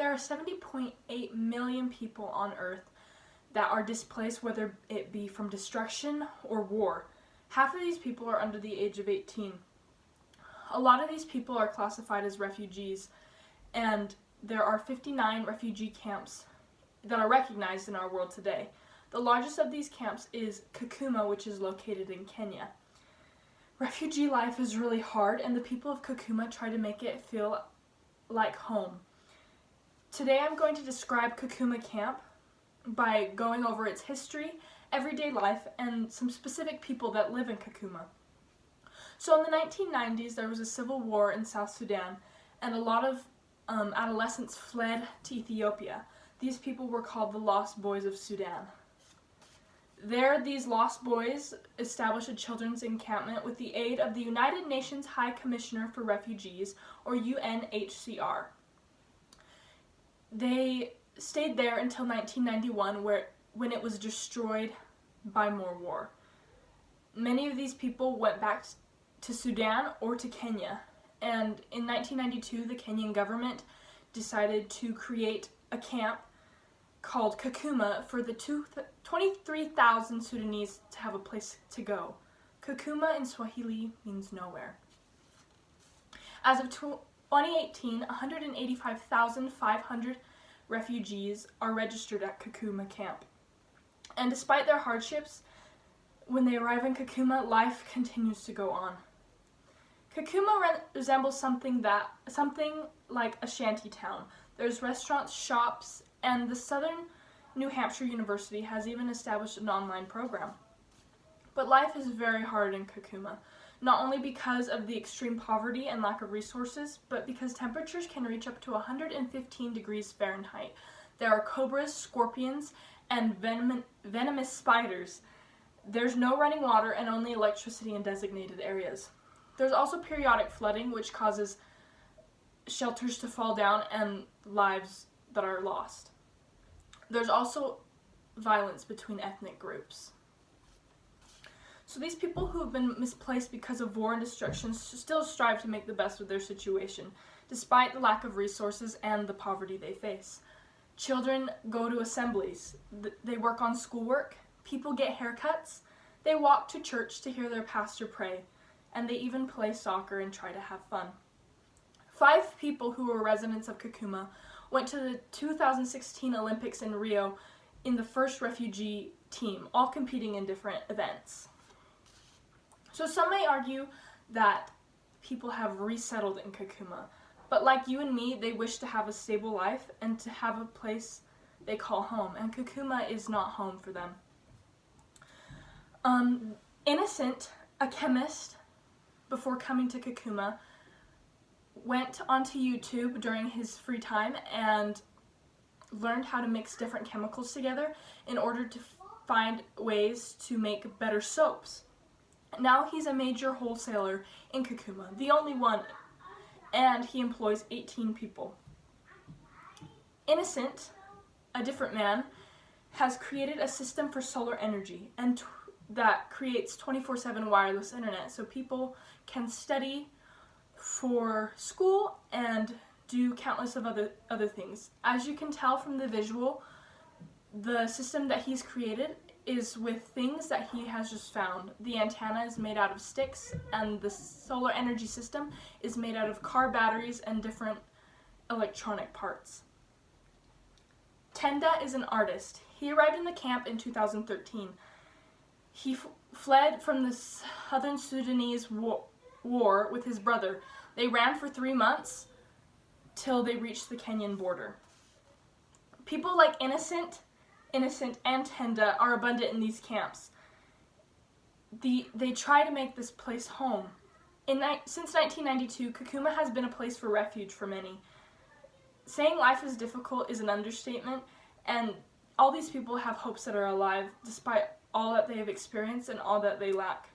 there are 70.8 million people on Earth that are displaced, whether it be from destruction or war. Half of these people are under the age of 18. A lot of these people are classified as refugees, and there are 59 refugee camps that are recognized in our world today. The largest of these camps is Kakuma, which is located in Kenya. Refugee life is really hard, and the people of Kakuma try to make it feel like home. Today I'm going to describe Kakuma camp by going over its history, everyday life, and some specific people that live in Kakuma. So in the 1990s, there was a civil war in South Sudan, and a lot of adolescents fled to Ethiopia. These people were called the Lost Boys of Sudan. There, these Lost Boys established a children's encampment with the aid of the United Nations High Commissioner for Refugees, or UNHCR. They stayed there until 1991, when it was destroyed by more war. Many of these people went back to Sudan or to Kenya, and in 1992 the Kenyan government decided to create a camp called Kakuma for the 23,000 Sudanese to have a place to go. Kakuma in Swahili means nowhere. As of 2018, 185,500 refugees are registered at Kakuma camp. And despite their hardships, when they arrive in Kakuma, life continues to go on. Kakuma resembles something like a shanty town. There's restaurants, shops, and the Southern New Hampshire University has even established an online program. But life is very hard in Kakuma, not only because of the extreme poverty and lack of resources, but because temperatures can reach up to 115 degrees Fahrenheit. There are cobras, scorpions, and venomous spiders. There's no running water and only electricity in designated areas. There's also periodic flooding, which causes shelters to fall down and lives that are lost. There's also violence between ethnic groups. So these people who have been misplaced because of war and destruction still strive to make the best of their situation, despite the lack of resources and the poverty they face. Children go to assemblies, they work on schoolwork, people get haircuts, they walk to church to hear their pastor pray, and they even play soccer and try to have fun. 5 people who were residents of Kakuma went to the 2016 Olympics in Rio in the first refugee team, all competing in different events. So some may argue that people have resettled in Kakuma, but like you and me, they wish to have a stable life and to have a place they call home, and Kakuma is not home for them. Innocent, a chemist, before coming to Kakuma, went onto YouTube during his free time and learned how to mix different chemicals together in order to find ways to make better soaps. Now he's a major wholesaler in Kakuma, the only one, and he employs 18 people. Innocent, a different man, has created a system for solar energy and that creates 24/7 wireless internet so people can study for school and do countless of other things. As you can tell from the visual, the system that he's created is with things that he has just found. The antenna is made out of sticks, and the solar energy system is made out of car batteries and different electronic parts. Tenda is an artist. He arrived in the camp in 2013. He fled from the Southern Sudanese war with his brother. They ran for 3 months till they reached the Kenyan border. People like Innocent, and Tenda are abundant in these camps. They try to make this place home. Since 1992, Kakuma has been a place for refuge for many. Saying life is difficult is an understatement, and all these people have hopes that are alive despite all that they have experienced and all that they lack.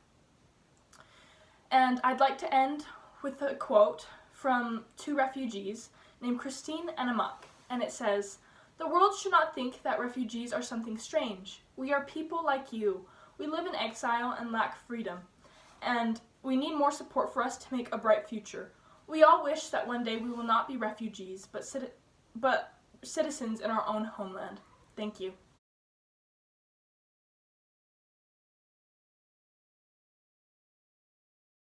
And I'd like to end with a quote from 2 refugees named Christine and Amak, and it says, "The world should not think that refugees are something strange. We are people like you. We live in exile and lack freedom, and we need more support for us to make a bright future. We all wish that one day we will not be refugees, but citizens in our own homeland. Thank you.